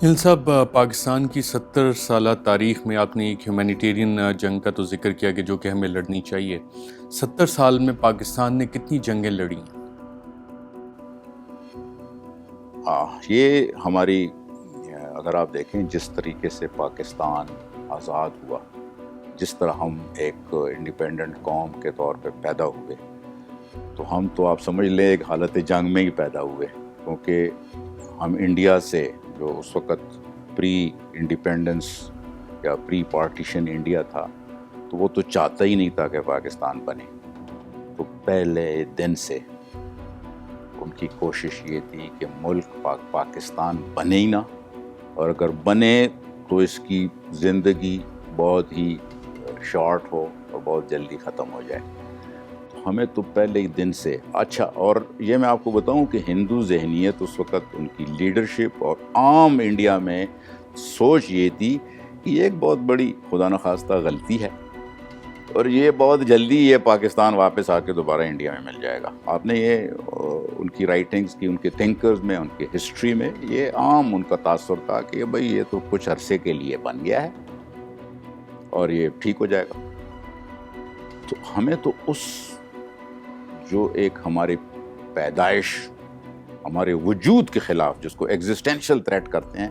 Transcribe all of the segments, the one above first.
ہل صاحب، پاکستان کی 70 سالہ تاریخ میں آپ نے ایک ہیومینیٹیرین جنگ کا تو ذکر کیا کہ جو کہ ہمیں لڑنی چاہیے۔ 70 سال میں پاکستان نے کتنی جنگیں لڑی ہیں؟ یہ ہماری اگر آپ دیکھیں جس طریقے سے پاکستان آزاد ہوا، جس طرح ہم ایک انڈیپینڈنٹ قوم کے طور پہ پیدا ہوئے، تو ہم تو آپ سمجھ لیں ایک حالت جنگ میں ہی پیدا ہوئے، کیونکہ ہم انڈیا سے جو اس وقت پری انڈیپینڈنس یا پری پارٹیشن انڈیا تھا، تو وہ تو چاہتا ہی نہیں تھا کہ پاکستان بنے۔ تو پہلے دن سے ان کی کوشش یہ تھی کہ ملک پاکستان بنے ہی نہ، اور اگر بنے تو اس کی زندگی بہت ہی شارٹ ہو اور بہت جلدی ختم ہو جائے۔ ہمیں تو پہلے ہی دن سے اور یہ میں آپ کو بتاؤں کہ ہندو ذہنیت اس وقت ان کی لیڈرشپ اور عام انڈیا میں سوچ یہ تھی کہ یہ ایک بہت بڑی خدا نخواستہ غلطی ہے، اور یہ بہت جلدی یہ پاکستان واپس آ کے دوبارہ انڈیا میں مل جائے گا۔ آپ نے یہ ان کی رائٹنگز کی، ان کے تھنکرز میں، ان کے ہسٹری میں یہ عام ان کا تاثر تھا کہ بھئی یہ تو کچھ عرصے کے لیے بن گیا ہے اور یہ ٹھیک ہو جائے گا۔ تو ہمیں تو اس جو ایک ہماری پیدائش، ہمارے وجود کے خلاف، جس کو ایگزسٹینشل تھریٹ کرتے ہیں،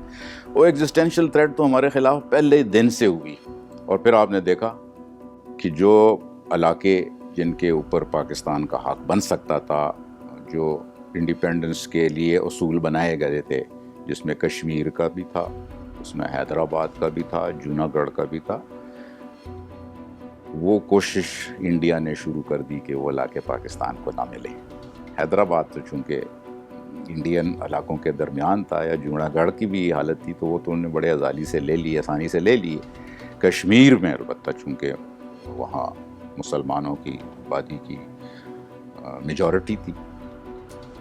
وہ ایگزسٹینشل تھریٹ تو ہمارے خلاف پہلے دن سے ہوئی۔ اور پھر آپ نے دیکھا کہ جو علاقے جن کے اوپر پاکستان کا حق بن سکتا تھا، جو انڈیپینڈنس کے لیے اصول بنائے گئے تھے، جس میں کشمیر کا بھی تھا، اس میں حیدرآباد کا بھی تھا، جونا گڑھ کا بھی تھا، وہ کوشش انڈیا نے شروع کر دی کہ وہ علاقے پاکستان کو نہ ملے۔ حیدرآباد تو چونکہ انڈین علاقوں کے درمیان تھا، یا جونا گڑھ کی بھی حالت تھی، تو وہ تو انہوں نے بڑے آزادی سے لے لی، آسانی سے لے لی۔ کشمیر میں البتہ چونکہ وہاں مسلمانوں کی آبادی کی میجورٹی تھی،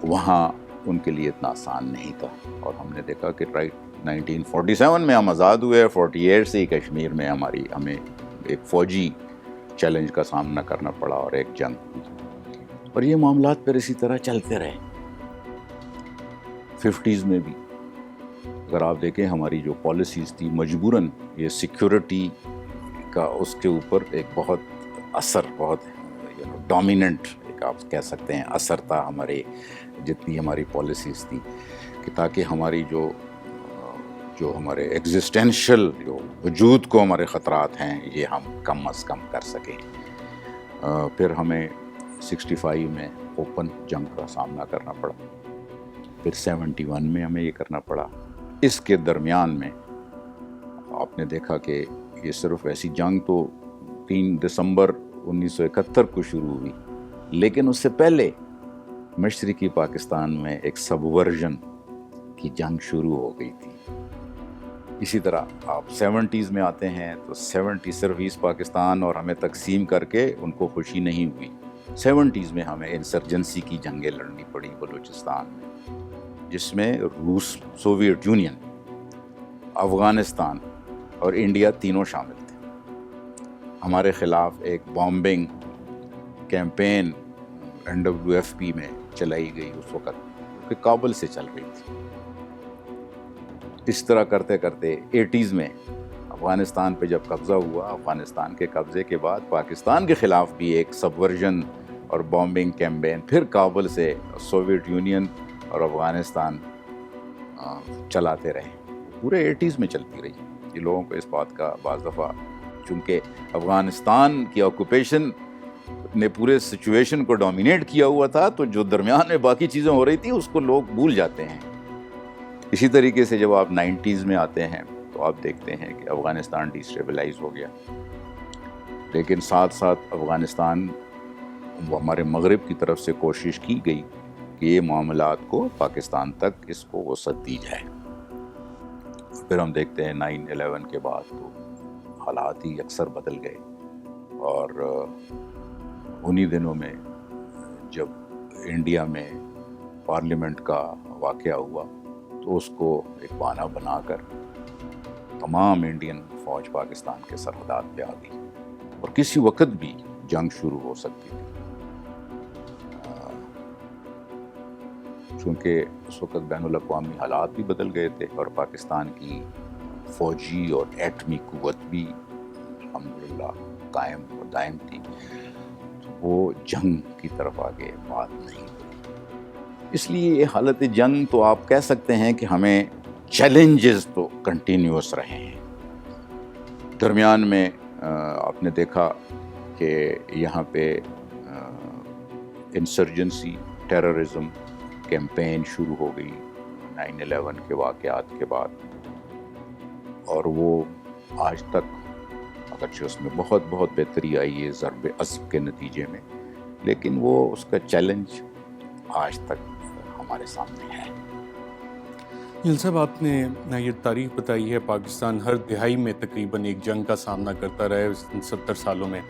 وہاں ان کے لیے اتنا آسان نہیں تھا۔ اور ہم نے دیکھا کہ 1947 میں ہم آزاد ہوئے، 48 سے ہی کشمیر میں ہمیں ایک فوجی چیلنج کا سامنا کرنا پڑا اور ایک جنگ ہوئی، اور یہ معاملات پھر اسی طرح چلتے رہے۔ 50s میں بھی اگر آپ دیکھیں ہماری جو پالیسیز تھی، مجبوراً یہ سیکیورٹی کا اس کے اوپر ایک بہت اثر، بہت ڈومیننٹ ایک آپ کہہ سکتے ہیں اثر تھا ہمارے جتنی ہماری پالیسیز تھی، کہ تاکہ ہماری جو ہمارے ایگزسٹینشل جو وجود کو ہمارے خطرات ہیں، یہ ہم کم از کم کر سکیں۔ پھر ہمیں 65 میں اوپن جنگ کا سامنا کرنا پڑا، پھر 71 میں ہمیں یہ کرنا پڑا۔ اس کے درمیان میں آپ نے دیکھا کہ یہ صرف ایسی جنگ تو 3 دسمبر 1971 کو شروع ہوئی، لیکن اس سے پہلے مشرقی پاکستان میں ایک سب ورژن کی جنگ شروع ہو گئی تھی۔ اسی طرح آپ 70s میں آتے ہیں تو 70 صرف ایسٹ پاکستان اور ہمیں تقسیم کر کے ان کو خوشی نہیں ہوئی۔ 70s میں ہمیں انسرجنسی کی جنگیں لڑنی پڑی بلوچستان میں، جس میں روس، سوویت یونین، افغانستان اور انڈیا تینوں شامل تھے۔ ہمارے خلاف ایک بامبنگ کیمپین NWFP میں چلائی گئی اس وقت، کہ کابل سے چل رہی تھی۔ اس طرح کرتے کرتے 80s میں افغانستان پہ جب قبضہ ہوا، افغانستان کے قبضے کے بعد پاکستان کے خلاف بھی ایک سبورژن اور بامبنگ کیمپین پھر کابل سے سوویت یونین اور افغانستان چلاتے رہے، پورے 80s میں چلتی رہی۔ یہ لوگوں کو اس بات کا بعض دفعہ، چونکہ افغانستان کی آکوپیشن نے پورے سچویشن کو ڈومینیٹ کیا ہوا تھا، تو جو درمیان میں باقی چیزیں ہو رہی تھی اس کو لوگ بھول جاتے ہیں۔ اسی طریقے سے جب آپ 90s میں آتے ہیں تو آپ دیکھتے ہیں کہ افغانستان ڈی اسٹیبلائز ہو گیا، لیکن ساتھ ساتھ افغانستان، وہ ہمارے مغرب کی طرف سے کوشش کی گئی کہ یہ معاملات کو پاکستان تک اس کو وسعت دی جائے۔ پھر ہم دیکھتے ہیں 9/11 کے بعد تو حالات ہی اکثر بدل گئے، اور انہی دنوں میں جب انڈیا میں پارلیمنٹ کا واقعہ ہوا تو اس کو ایک بہانہ بنا کر تمام انڈین فوج پاکستان کے سرحدات پہ آ گئی، اور کسی وقت بھی جنگ شروع ہو سکتی تھی۔ چونکہ اس وقت بین الاقوامی حالات بھی بدل گئے تھے اور پاکستان کی فوجی اور ایٹمی قوت بھی الحمدللہ قائم اور دائم تھی، تو وہ جنگ کی طرف آگے بات نہیں ہوئی۔ اس لیے یہ حالت جنگ تو آپ کہہ سکتے ہیں کہ ہمیں چیلنجز تو کنٹینیوس رہے ہیں۔ درمیان میں آپ نے دیکھا کہ یہاں پہ انسرجنسی ٹیررزم کیمپین شروع ہو گئی 9/11 کے واقعات کے بعد، اور وہ آج تک اگرچہ اس میں بہت بہت بہتری آئی ہے ضرب عصب کے نتیجے میں، لیکن وہ اس کا چیلنج آج تک ہمارے سامنے ہے۔ جل صاحب، آپ نے یہ تاریخ بتائی ہے، پاکستان ہر دہائی میں تقریباً ایک جنگ کا سامنا کرتا رہا ہے ان 70 سالوں میں۔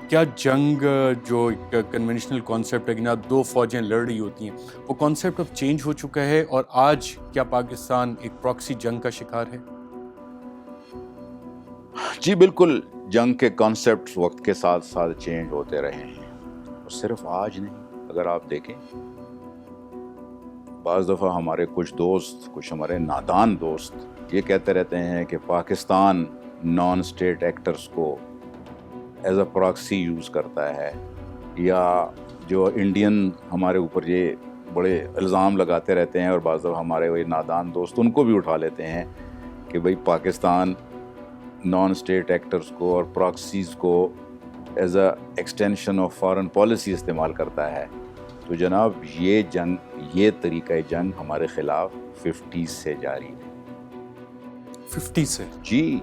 کیا جنگ جو کنونشنل کانسیپٹ ہے کہ نا دو فوجیں لڑ رہی ہوتی ہیں، وہ کانسیپٹ اب چینج ہو چکا ہے، اور آج کیا پاکستان ایک پراکسی جنگ کا شکار ہے؟ جی بالکل، جنگ کے کانسیپٹس وقت کے ساتھ ساتھ چینج ہوتے رہے ہیں، اور صرف آج نہیں۔ اگر آپ دیکھیں بعض دفعہ ہمارے کچھ ہمارے نادان دوست یہ کہتے رہتے ہیں کہ پاکستان نان اسٹیٹ ایکٹرز کو ایز اے پراکسی یوز کرتا ہے، یا جو انڈین ہمارے اوپر یہ بڑے الزام لگاتے رہتے ہیں، اور بعض دفعہ ہمارے وہی نادان دوست ان کو بھی اٹھا لیتے ہیں کہ بھئی پاکستان نان اسٹیٹ ایکٹرز کو اور پراکسیز کو as a extension of foreign policy استعمال کرتا ہے۔ تو جناب یہ جنگ، یہ طریقہ جنگ ہمارے خلاف 50 سے جاری ہے۔ 50 سے؟ جی،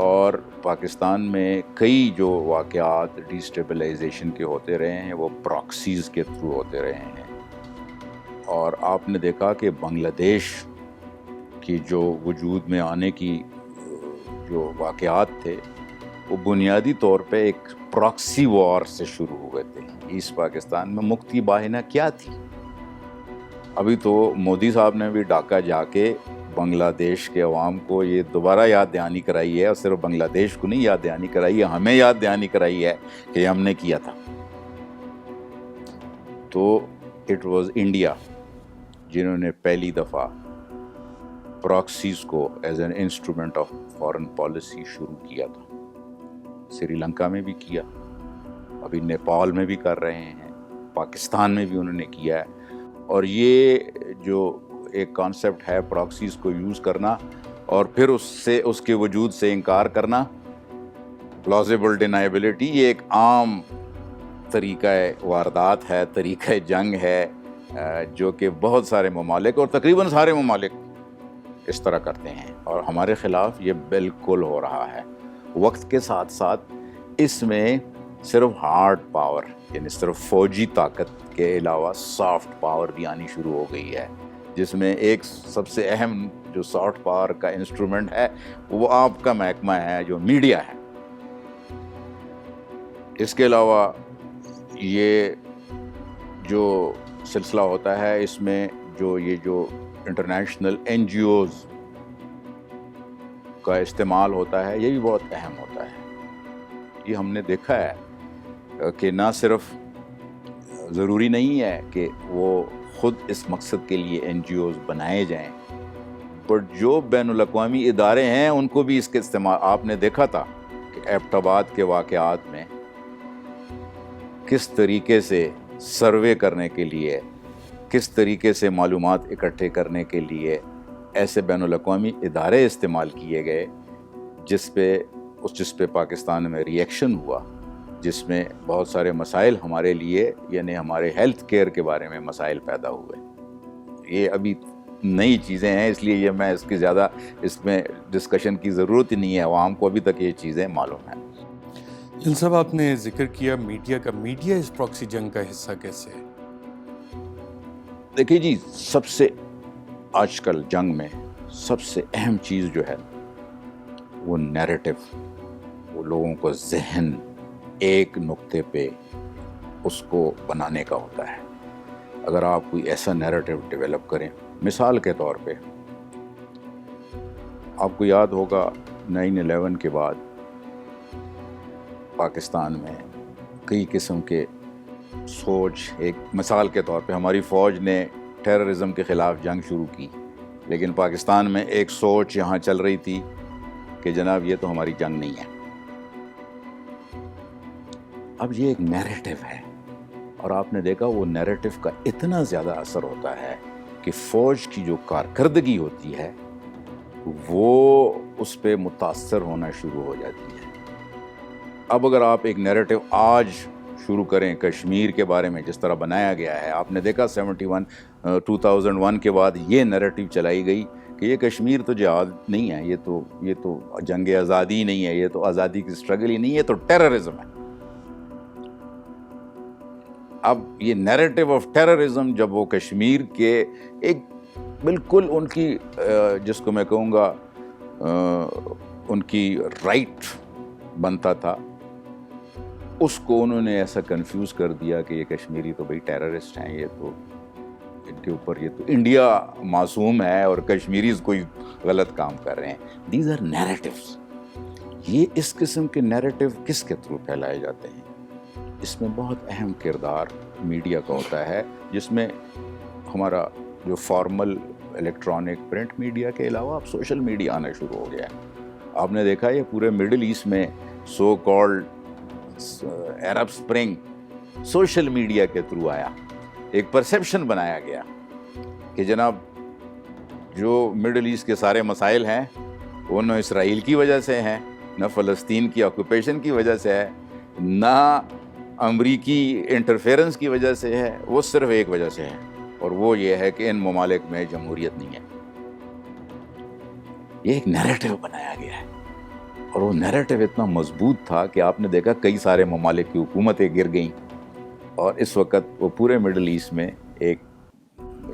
اور پاکستان میں کئی جو واقعات ڈیسٹیبلائزیشن کے ہوتے رہے ہیں وہ پراکسیز کے تھرو ہوتے رہے ہیں، اور آپ نے دیکھا کہ بنگلہ دیش کی جو وجود میں آنے کی جو واقعات تھے وہ بنیادی طور پہ ایک پراکسی وار سے شروع ہوئے تھے۔ ایسٹ پاکستان میں مکتی باہنہ کیا تھی؟ ابھی تو مودی صاحب نے بھی ڈھاکہ جا کے بنگلہ دیش کے عوام کو یہ دوبارہ یاد دہانی کرائی ہے، اور صرف بنگلہ دیش کو نہیں یاد دہانی کرائی ہے، ہمیں یاد دہانی کرائی ہے کہ یہ ہم نے کیا تھا۔ تو اٹ واز انڈیا جنہوں نے پہلی دفعہ پراکسیز کو as an instrument of foreign policy شروع کیا تھا۔ سری لنکا میں بھی کیا، ابھی نیپال میں بھی کر رہے ہیں، پاکستان میں بھی انہوں نے کیا ہے۔ اور یہ جو ایک کانسیپٹ ہے پراکسیز کو یوز کرنا اور پھر اس کے وجود سے انکار کرنا، پلازیبل ڈینائبلٹی، یہ ایک عام طریقہ واردات ہے، طریقہ جنگ ہے، جو کہ بہت سارے ممالک اور تقریباً سارے ممالک اس طرح کرتے ہیں، اور ہمارے خلاف یہ بالکل ہو رہا ہے۔ وقت کے ساتھ ساتھ اس میں صرف ہارڈ پاور، یعنی صرف فوجی طاقت کے علاوہ سافٹ پاور بھی آنی شروع ہو گئی ہے، جس میں ایک سب سے اہم جو سافٹ پاور کا انسٹرومنٹ ہے وہ آپ کا محکمہ ہے جو میڈیا ہے۔ اس کے علاوہ یہ جو سلسلہ ہوتا ہے اس میں جو انٹرنیشنل NGOs کا استعمال ہوتا ہے، یہ بھی بہت اہم ہوتا ہے۔ یہ ہم نے دیکھا ہے کہ نہ صرف ضروری نہیں ہے کہ وہ خود اس مقصد کے لیے NGOs بنائے جائیں، بٹ جو بین الاقوامی ادارے ہیں ان کو بھی اس کے استعمال، آپ نے دیکھا تھا کہ ایبٹ آباد کے واقعات میں کس طریقے سے سروے کرنے کے لیے، کس طریقے سے معلومات اکٹھے کرنے کے لیے ایسے بین الاقوامی ادارے استعمال کیے گئے، جس پہ پاکستان میں ری ایکشن ہوا، جس میں بہت سارے مسائل ہمارے لیے، یعنی ہمارے ہیلتھ کیئر کے بارے میں مسائل پیدا ہوئے۔ یہ ابھی نئی چیزیں ہیں، اس لیے میں اس کی زیادہ اس میں ڈسکشن کی ضرورت ہی نہیں ہے، عوام کو ابھی تک یہ چیزیں معلوم ہیں۔ جل صاحب، آپ نے ذکر کیا میڈیا کا، میڈیا اس پراکسی جنگ کا حصہ کیسے ہے؟ دیکھیے جی، سب سے آج کل جنگ میں سب سے اہم چیز جو ہے وہ نیریٹو، وہ لوگوں کو ذہن ایک نقطے پہ اس کو بنانے کا ہوتا ہے۔ اگر آپ کوئی ایسا نیریٹو ڈیولپ کریں، مثال کے طور پہ آپ کو یاد ہوگا 9/11 کے بعد پاکستان میں کئی قسم کے سوچ، ایک مثال کے طور پہ ہماری فوج نے ٹیررزم کے خلاف جنگ شروع کی، لیکن پاکستان میں ایک سوچ یہاں چل رہی تھی کہ جناب یہ تو ہماری جنگ نہیں ہے. اب یہ ایک نیریٹو ہے، اور آپ نے دیکھا وہ نیریٹو کا اتنا زیادہ اثر ہوتا ہے کہ فوج کی جو کارکردگی ہوتی ہے وہ اس پہ متاثر ہونا شروع ہو جاتی ہے. اب اگر آپ ایک نیریٹو آج شروع کریں کشمیر کے بارے میں جس طرح بنایا گیا ہے، آپ نے دیکھا 2001 کے بعد یہ نیریٹو چلائی گئی کہ یہ کشمیر تو جہاد نہیں ہے، یہ تو جنگ آزادی نہیں ہے، یہ تو آزادی کی اسٹرگل ہی نہیں ہے، یہ تو ٹیررزم ہے. اب یہ نیریٹو آف ٹیررزم جب وہ کشمیر کے ایک بالکل ان کی جس کو میں کہوں گا ان کی رائٹ بنتا تھا، اس کو انہوں نے ایسا کنفیوز کر دیا کہ یہ کشمیری تو بھئی ٹیررسٹ ہیں، یہ تو ان کے اوپر یہ تو انڈیا معصوم ہے اور کشمیریز کوئی غلط کام کر رہے ہیں. These are narratives. یہ اس قسم کے نیریٹو کس کے تھرو پھیلائے جاتے ہیں؟ اس میں بہت اہم کردار میڈیا کا ہوتا ہے، جس میں ہمارا جو فارمل الیکٹرانک پرنٹ میڈیا کے علاوہ اب سوشل میڈیا آنا شروع ہو گیا ہے. آپ نے دیکھا یہ پورے مڈل ایسٹ میں سو کالڈ عرب سپرنگ سوشل میڈیا کے تھرو آیا. ایک پرسیپشن بنایا گیا کہ جناب جو مڈل ایسٹ کے سارے مسائل ہیں وہ نہ اسرائیل کی وجہ سے ہیں، نہ فلسطین کی آکوپیشن کی وجہ سے ہے، نہ امریکی انٹرفیرنس کی وجہ سے ہے، وہ صرف ایک وجہ سے ہے، اور وہ یہ ہے کہ ان ممالک میں جمہوریت نہیں ہے. یہ ایک نیریٹو بنایا گیا ہے، اور وہ نیریٹو اتنا مضبوط تھا کہ آپ نے دیکھا کئی سارے ممالک کی حکومتیں گر گئیں، اور اس وقت وہ پورے مڈل ایسٹ میں ایک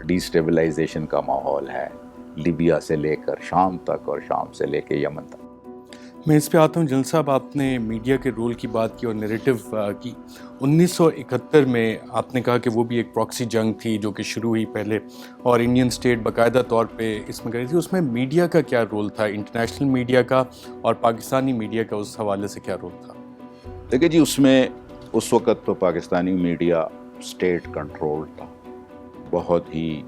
ڈیسٹیبلائزیشن کا ماحول ہے، لیبیا سے لے کر شام تک اور شام سے لے کے یمن تک. میں اس پہ آتا ہوں. جنرل صاحب، آپ نے میڈیا کے رول کی بات کی اور نیریٹو کی. 1971 میں آپ نے کہا کہ وہ بھی ایک پراکسی جنگ تھی جو کہ شروع ہوئی پہلے، اور انڈین اسٹیٹ باقاعدہ طور پہ اس میں کری تھی. اس میں میڈیا کا کیا رول تھا، انٹرنیشنل میڈیا کا، اور پاکستانی میڈیا کا اس حوالے سے کیا رول تھا؟ دیکھیں جی، اس میں اس وقت تو پاکستانی میڈیا اسٹیٹ کنٹرول تھا، بہت ہی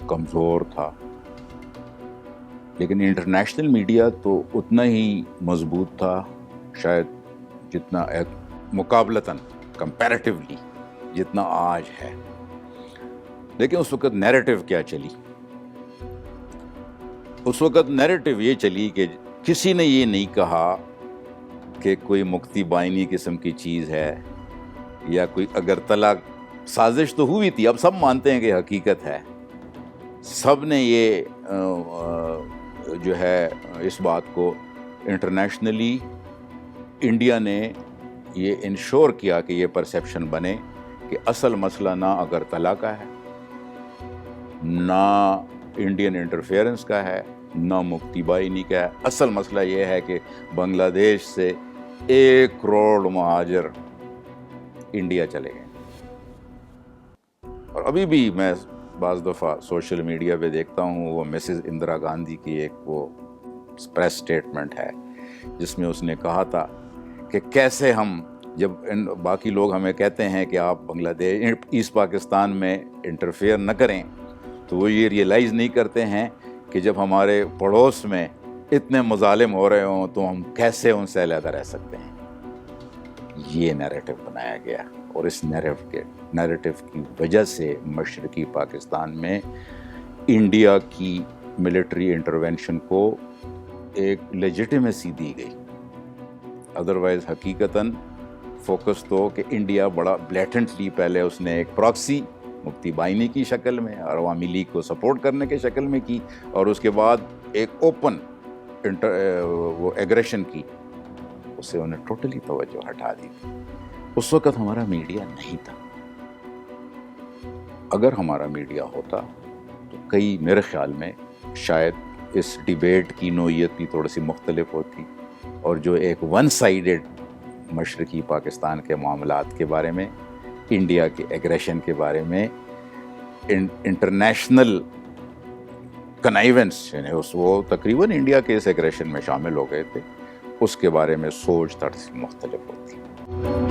کمزور تھا، لیکن انٹرنیشنل میڈیا تو اتنا ہی مضبوط تھا شاید جتنا مقابلتاً کمپیریٹیولی جتنا آج ہے. لیکن اس وقت نیریٹو کیا چلی؟ اس وقت نیریٹو یہ چلی کہ کسی نے یہ نہیں کہا کہ کوئی مکتی بائنی قسم کی چیز ہے یا کوئی اگرتلا سازش تو ہوئی تھی، اب سب مانتے ہیں کہ حقیقت ہے. سب نے یہ جو ہے اس بات کو انٹرنیشنلی انڈیا نے یہ انشور کیا کہ یہ پرسیپشن بنے کہ اصل مسئلہ نہ اگرتلا کا ہے، نہ انڈین انٹرفیئرنس کا ہے، نہ مکتی بائنی کا ہے. اصل مسئلہ یہ ہے کہ بنگلہ دیش سے 1 کروڑ مہاجر انڈیا چلے گئے. اور ابھی بھی میں بعض دفعہ سوشل میڈیا پہ دیکھتا ہوں وہ مسز اندرا گاندھی کی ایک وہ پریس سٹیٹمنٹ ہے جس میں اس نے کہا تھا کہ کیسے ہم جب باقی لوگ ہمیں کہتے ہیں کہ آپ بنگلہ دیش ایسٹ پاکستان میں انٹرفیئر نہ کریں، تو وہ یہ ریئلائز نہیں کرتے ہیں کہ جب ہمارے پڑوس میں اتنے مظالم ہو رہے ہوں تو ہم کیسے ان سے علیحدہ رہ سکتے ہیں. یہ نیریٹو بنایا گیا، اور اس نیریٹو کی وجہ سے مشرقی پاکستان میں انڈیا کی ملٹری انٹرونشن کو ایک لیجیٹیمیسی دی گئی. ادروائز حقیقتاً فوکس تو کہ انڈیا بڑا بلیٹنٹلی پہلے اس نے ایک پراکسی مفتی بائنی کی شکل میں اور عوامی لیگ کو سپورٹ کرنے کے شکل میں کی، اور اس کے بعد ایک اوپن وہ ایگریشن کی، اس سے انہیں ٹوٹلی توجہ ہٹا دی تھی. اس وقت ہمارا میڈیا نہیں تھا. اگر ہمارا میڈیا ہوتا تو کئی میرے خیال میں شاید اس ڈیبیٹ کی نوعیت بھی تھوڑی سی مختلف ہوتی، اور جو ایک ون سائیڈڈ مشرقی پاکستان کے معاملات کے بارے میں، انڈیا کے ایگریشن کے بارے میں، انٹرنیشنل کنائیونس یعنی وہ تقریباً انڈیا کے اس ایگریشن میں شامل ہو گئے تھے، اس کے بارے میں سوچ تھوڑی سی مختلف ہوتی.